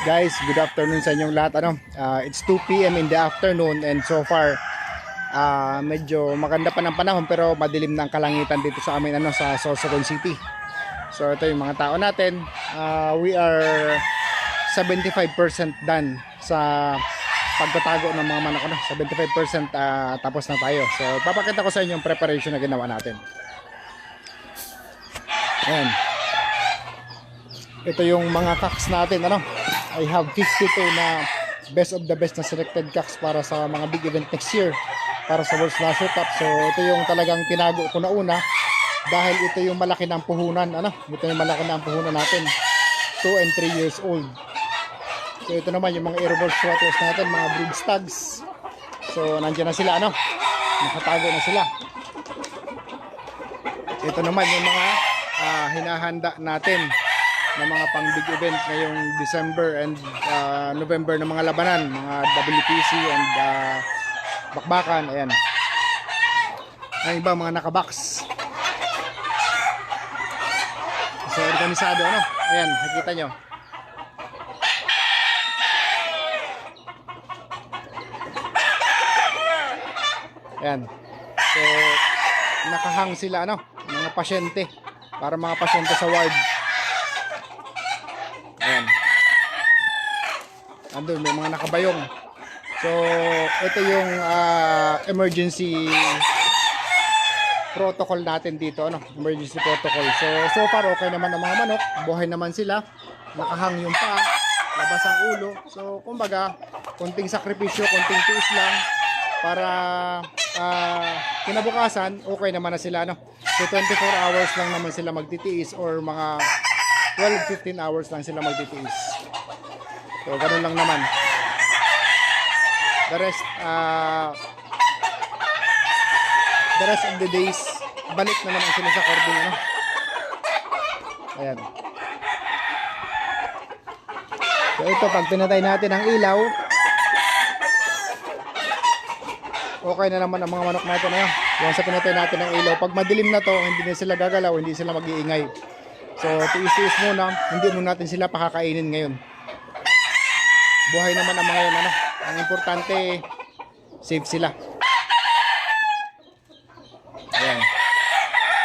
Guys, good afternoon sa inyong lahat. It's 2 p.m. in the afternoon and so far medyo maganda pa ng panahon pero madilim ng kalangitan dito sa amin sa Sorsogon City. So ito yung mga tao natin. We are 75% done sa pagtatago ng mga manok. 75% tapos na tayo. So papakita ko sa inyo yung preparation na ginawa natin. Ayan. Ito yung mga cocks natin. I have 52 na best of the best na selected cocks para sa mga big event next year, para sa World Slasher Cup. So ito yung talagang tinago ko na una dahil ito yung malaki ng puhunan. Ito yung malaki ng puhunan natin, 2 and 3 years old. So ito naman yung mga airborne swatters natin, mga breed stags. So nandiyan na sila, nakatago na sila. Ito naman yung mga hinahanda natin ng mga pang big event ngayong December and November ng mga labanan, mga WPC and bakbakan. Ayan. Ang iba mga nakabox. So organisado, Ayan, nakita nyo. Ayan. So nakahang sila, mga pasyente, para mga pasyente sa ward. Ayan. Andun may mga nakabayong. So ito yung emergency protocol natin dito, emergency protocol. So far okay naman ang mga manok, buhay naman sila, nakahang yung paa, labas ang ulo. So kumbaga konting sakripisyo, konting tiis lang para kinabukasan okay naman na sila, So 24 hours lang naman sila magtitiis or mga 12-15 hours lang sila magtitiis. So ganun lang naman. The rest of the days balik na naman sila sa cording, Ayan. So ito, pag pinatay natin ang ilaw, okay na naman ang mga manok natin, Yung sa pinatay natin ang ilaw, pag madilim na to, hindi na sila gagalaw, hindi sila mag-iingay. So tiis-tiis muna, hindi muna natin sila pakakainin ngayon. Buhay naman ang mga yun, Ang importante, safe sila. Ayan.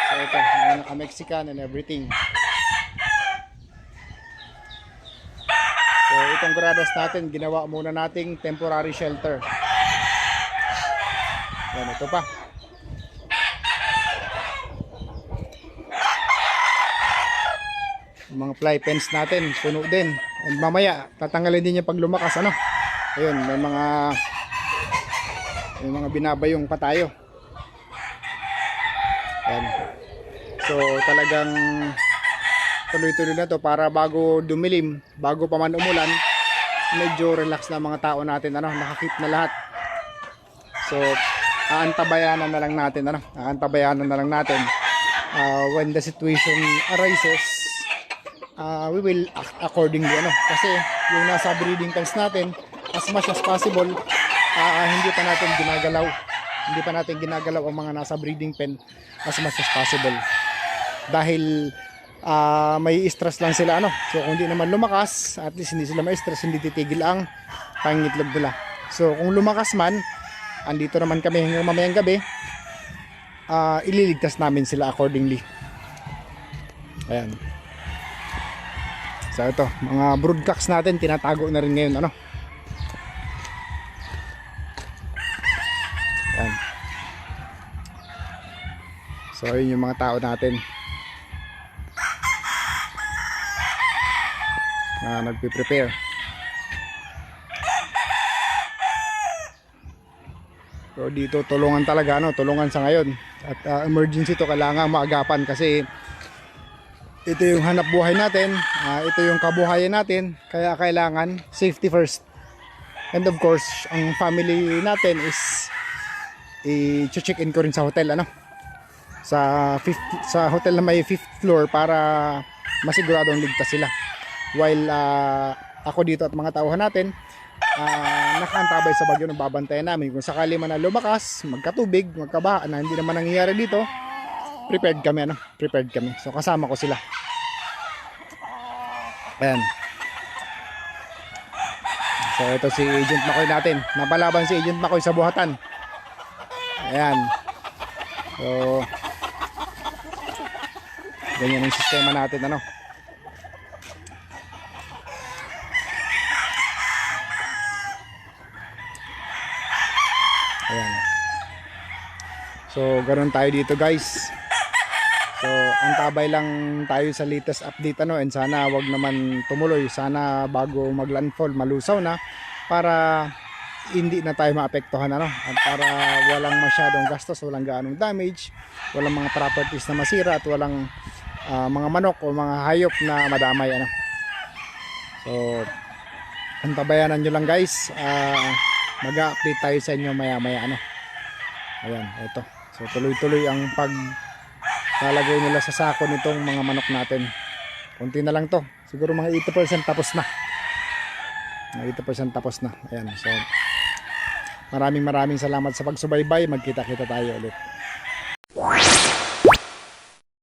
So ito, mga naka-Mexican and everything. So itong gradas natin, ginawa muna nating temporary shelter. Ayan, ito pa. Mga fly pens natin, puno din. And mamaya, tatanggalin din yung pag lumakas, Ayun, may mga binabayong pa tayo. Ayan. So, talagang tuloy-tuloy na to para bago dumilim, bago pa man umulan, medyo relax na mga tao natin, nakakip na lahat. So, aantabayanan na lang natin, Aantabayanan na lang natin. When the situation arises, we will act accordingly, kasi yung nasa breeding pens natin, as much as possible, hindi pa natin ginagalaw ang mga nasa breeding pen as much as possible dahil may stress lang sila, so kung hindi naman lumakas, at least hindi sila ma-stress, hindi titigil ang pangitlog nila. So kung lumakas man, andito naman kami hanggang mamayang gabi, ililigtas namin sila accordingly. Ayan. So ito, mga broodcocks natin tinatago na rin ngayon, Ayan. So yun yung mga tao natin na nagpe-prepare. So dito tulungan talaga, tulungan sa ngayon. At emergency to, kailangan maagapan kasi ito yung hanap buhay natin, ito yung kabuhayan natin, kaya kailangan safety first. And of course, ang family natin is i-check in ko rin sa hotel, sa hotel na may 5th floor para masiguradong ligtas sila. While ako dito at mga tauhan natin, nakaantabay sa bagyo, babantayan namin. Kung sakali man na lumakas, magkatubig, magkabaha na hindi naman nangyayari dito, prepared kami, So kasama ko sila. Ayan. So ito si Agent Makoy natin. Napalaban si Agent Makoy sa buhatan. Ayan. So ganyan ang sistema natin ano. Ayan. So ganoon tayo dito guys. So antabay lang tayo sa latest update ano, and sana wag naman tumuloy. Sana bago maglandfall malusaw na para hindi na tayo maapektuhan ano, at para walang masyadong gastos, walang gaanong damage, walang mga properties na masira, at walang mga manok o mga hayop na madamay ano. So antabayanan nyo lang guys. Mag-update tayo sa inyo maya maya ano. Ayan, ito. So tuloy-tuloy ang paglalagay nila sa sako nitong mga manok natin. Kunti na lang to. Siguro mga 80% tapos na. Mga 80% tapos na. Ayan. So maraming salamat sa pagsubaybay. Magkita-kita tayo ulit.